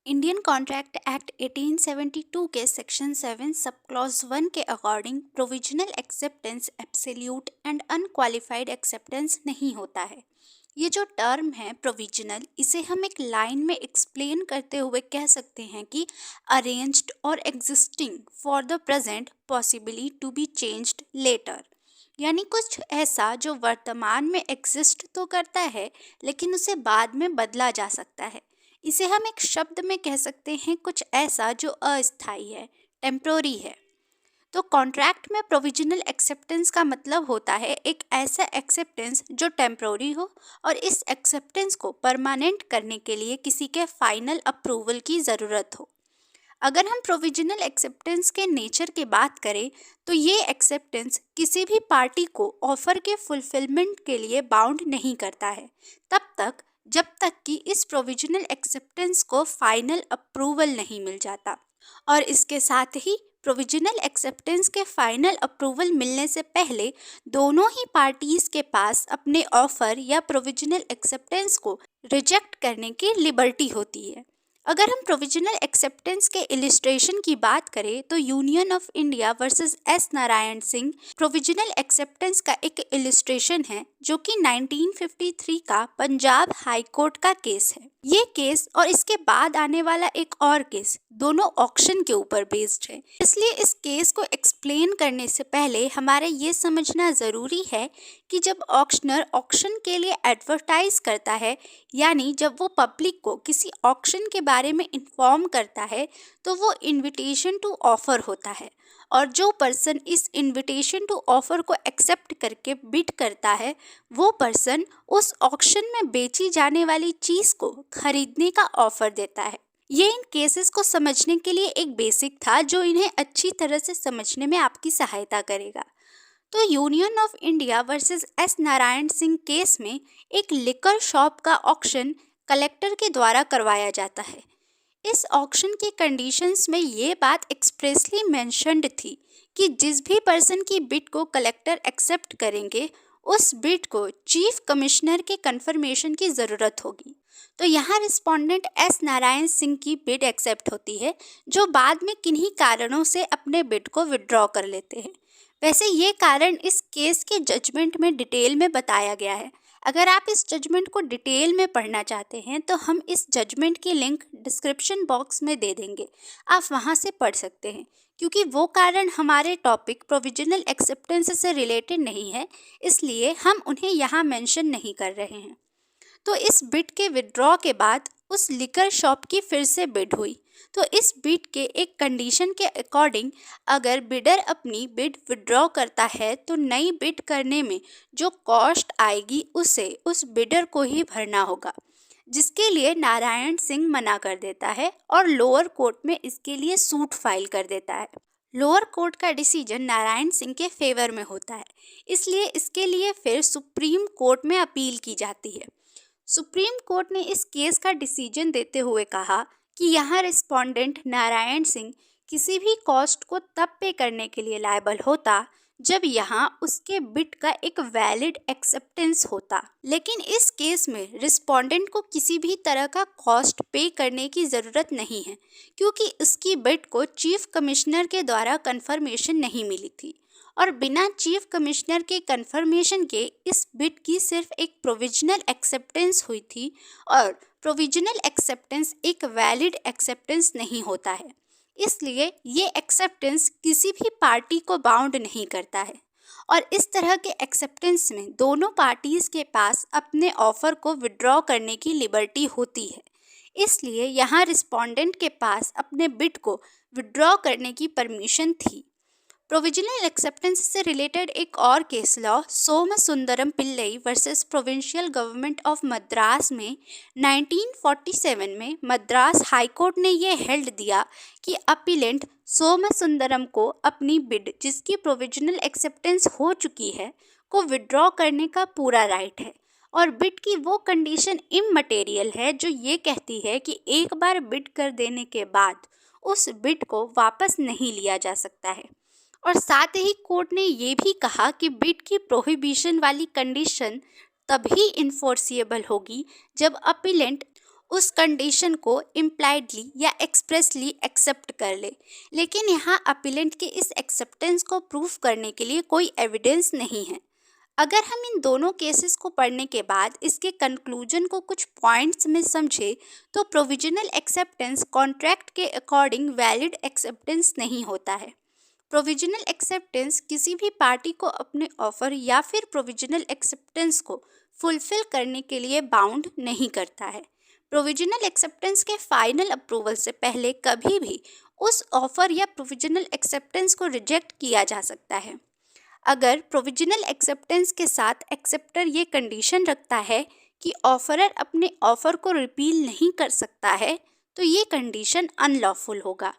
Indian contract act 1872 के section 7 sub clause 1 के according provisional acceptance absolute and unqualified acceptance नहीं होता है। ये जो टर्म है प्रोविजनल, इसे हम एक लाइन में एक्सप्लेन करते हुए कह सकते हैं कि अरेंज्ड और existing for the present possibly to be changed later. यानी कुछ ऐसा जो वर्तमान में एग्जिस्ट तो करता है लेकिन उसे बाद में बदला जा सकता है। इसे हम एक शब्द में कह सकते हैं कुछ ऐसा जो अस्थायी है, टेम्पोररी है। तो कॉन्ट्रैक्ट में प्रोविजनल एक्सेप्टेंस का मतलब होता है एक ऐसा एक्सेप्टेंस जो टेम्पोररी हो और इस एक्सेप्टेंस को परमानेंट करने के लिए किसी के फाइनल अप्रूवल की ज़रूरत हो। अगर हम प्रोविजनल एक्सेप्टेंस के नेचर की बात करें तो ये एक्सेप्टेंस किसी भी पार्टी को ऑफर के फुलफिलमेंट के लिए बाउंड नहीं करता है जब तक कि इस प्रोविजनल एक्सेप्टेंस को फाइनल अप्रूवल नहीं मिल जाता। और इसके साथ ही प्रोविजनल एक्सेप्टेंस के फाइनल अप्रूवल मिलने से पहले दोनों ही पार्टीज के पास अपने ऑफर या प्रोविजनल एक्सेप्टेंस को रिजेक्ट करने की लिबर्टी होती है। अगर हम प्रोविजनल एक्सेप्टेंस के इलिस्ट्रेशन की बात करें तो union of India versus S Narayan Singh provisional acceptance का एक इलिस्ट्रेशन है जो कि 1953 का पंजाब हाई कोर्ट का केस है। ये केस और इसके बाद आने वाला एक और केस दोनों ऑक्शन के ऊपर बेस्ड है। इसलिए इस केस को एक्सप्लेन करने से पहले हमारे ये समझना ज़रूरी है कि जब ऑक्शनर ऑक्शन के लिए एडवर्टाइज करता है, यानी जब वो पब्लिक को किसी ऑक्शन के बारे में इन्फॉर्म करता है, तो वो इनविटेशन टू ऑफर होता है। और जो पर्सन इस इनविटेशन टू ऑफर को एक्सेप्ट करके बिड करता है, वो पर्सन उस ऑक्शन में बेची जाने वाली चीज़ को खरीदने का ऑफर देता है। ये इन केसेस को समझने के लिए एक बेसिक था जो इन्हें अच्छी तरह से समझने में आपकी सहायता करेगा। तो union of India versus S Narayan Singh case में एक लिकर शॉप का ऑक्शन कलेक्टर के द्वारा करवाया जाता है। इस ऑक्शन के कंडीशंस में ये बात एक्सप्रेसली मेंशन्ड थी कि जिस भी पर्सन की बिड को कलेक्टर एक्सेप्ट करेंगे उस बिड को चीफ कमिश्नर के कंफर्मेशन की ज़रूरत होगी। तो यहाँ रिस्पोंडेंट एस नारायण सिंह की बिड एक्सेप्ट होती है, जो बाद में किन्हीं कारणों से अपने बिड को विड्रॉ कर लेते हैं। वैसे ये कारण इस केस के जजमेंट में डिटेल में बताया गया है। अगर आप इस जजमेंट को डिटेल में पढ़ना चाहते हैं तो हम इस जजमेंट की लिंक डिस्क्रिप्शन बॉक्स में दे देंगे, आप वहां से पढ़ सकते हैं। क्योंकि वो कारण हमारे टॉपिक प्रोविजनल एक्सेप्टेंस से रिलेटेड नहीं है, इसलिए हम उन्हें यहाँ मेंशन नहीं कर रहे हैं। तो इस बिड के विड्रॉ के बाद उस लिकर शॉप की फिर से बिड हुई। तो इस बिड के एक कंडीशन के अकॉर्डिंग अगर बिडर अपनी बिड विड्रॉ करता है तो नई बिड करने में जो कॉस्ट आएगी उसे उस बिडर को ही भरना होगा, जिसके लिए नारायण सिंह मना कर देता है और लोअर कोर्ट में इसके लिए सूट फाइल कर देता है। लोअर कोर्ट का डिसीजन नारायण सिंह के फेवर में होता है, इसलिए इसके लिए फिर सुप्रीम कोर्ट में अपील की जाती है। सुप्रीम कोर्ट ने इस केस का डिसीजन देते हुए कहा कि यहाँ रिस्पोंडेंट नारायण सिंह किसी भी कॉस्ट को तब पे करने के लिए लायबल होता जब यहाँ उसके बिड का एक वैलिड एक्सेप्टेंस होता। लेकिन इस केस में रिस्पोंडेंट को किसी भी तरह का कॉस्ट पे करने की ज़रूरत नहीं है, क्योंकि उसकी बिड को चीफ कमिश्नर के द्वारा कंफर्मेशन नहीं मिली थी और बिना चीफ कमिश्नर के कंफर्मेशन के इस बिड की सिर्फ एक प्रोविजनल एक्सेप्टेंस हुई थी और प्रोविजनल एक्सेप्टेंस एक वैलिड एक्सेप्टेंस नहीं होता है। इसलिए ये एक्सेप्टेंस किसी भी पार्टी को बाउंड नहीं करता है और इस तरह के एक्सेप्टेंस में दोनों पार्टीज के पास अपने ऑफर को विड्रॉ करने की लिबर्टी होती है। इसलिए यहाँ रिस्पोंडेंट के पास अपने बिड को विड्रॉ करने की परमिशन थी। प्रोविजनल एक्सेप्टेंस से रिलेटेड एक और case law Somasundaram Pillai versus provincial government of Madras में 1947 में मद्रास हाई कोर्ट ने यह हेल्ड दिया कि अपीलेंट सोमसुंदरम को अपनी बिड जिसकी प्रोविजनल एक्सेप्टेंस हो चुकी है को विड्रॉ करने का पूरा राइट है और बिड की वो कंडीशन इममटेरियल है जो ये कहती है कि एक बार बिड कर देने के बाद उस बिड को वापस नहीं लिया जा सकता है। और साथ ही कोर्ट ने ये भी कहा कि बिड की प्रोहिबिशन वाली कंडीशन तभी इन्फोर्सिएबल होगी जब अपीलेंट उस कंडीशन को इम्प्लाइडली या एक्सप्रेसली एक्सेप्ट कर ले। लेकिन यहाँ अपीलेंट के इस एक्सेप्टेंस को प्रूव करने के लिए कोई एविडेंस नहीं है। अगर हम इन दोनों केसेस को पढ़ने के बाद इसके कंक्लूजन को कुछ पॉइंट्स में समझे तो प्रोविजनल एक्सेप्टेंस कॉन्ट्रैक्ट के अकॉर्डिंग वैलिड एक्सेप्टेंस नहीं होता है। प्रोविजनल एक्सेप्टेंस किसी भी पार्टी को अपने ऑफर या फिर प्रोविजनल एक्सेप्टेंस को फुलफिल करने के लिए बाउंड नहीं करता है। प्रोविजनल एक्सेप्टेंस के फाइनल अप्रूवल से पहले कभी भी उस ऑफर या प्रोविजनल एक्सेप्टेंस को रिजेक्ट किया जा सकता है। अगर प्रोविजनल एक्सेप्टेंस के साथ एक्सेप्टर ये कंडीशन रखता है कि ऑफरर अपने ऑफर को रिपील नहीं कर सकता है तो ये कंडीशन अनलॉफुल होगा।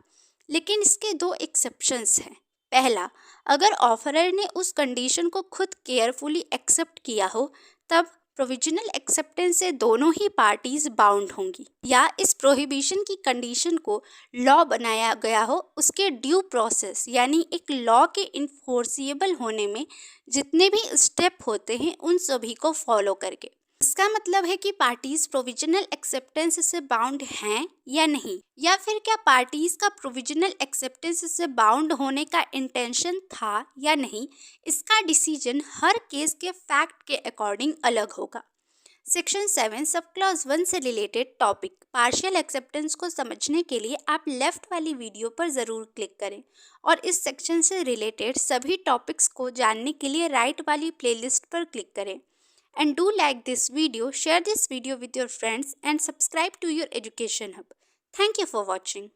लेकिन इसके दो एक्सेप्शंस हैं। पहला, अगर ऑफरर ने उस कंडीशन को खुद केयरफुली एक्सेप्ट किया हो तब प्रोविजनल एक्सेप्टेंस से दोनों ही पार्टीज बाउंड होंगी, या इस प्रोहिबिशन की कंडीशन को लॉ बनाया गया हो उसके ड्यू प्रोसेस यानी एक लॉ के इन्फोर्सिएबल होने में जितने भी स्टेप होते हैं उन सभी को फॉलो करके। इसका मतलब है कि पार्टीज प्रोविजनल एक्सेप्टेंस से बाउंड हैं या नहीं, या फिर क्या पार्टीज का प्रोविजनल एक्सेप्टेंस से बाउंड होने का इंटेंशन था या नहीं, इसका डिसीजन हर केस के फैक्ट के अकॉर्डिंग अलग होगा। सेक्शन 7 सब क्लॉज 1 से रिलेटेड टॉपिक पार्शियल एक्सेप्टेंस को समझने के लिए आप लेफ्ट वाली वीडियो पर ज़रूर क्लिक करें और इस सेक्शन से रिलेटेड सभी टॉपिक्स को जानने के लिए राइट वाली प्लेलिस्ट पर क्लिक करें। And do like this video, share this video with your friends and subscribe to your education hub. Thank you for watching.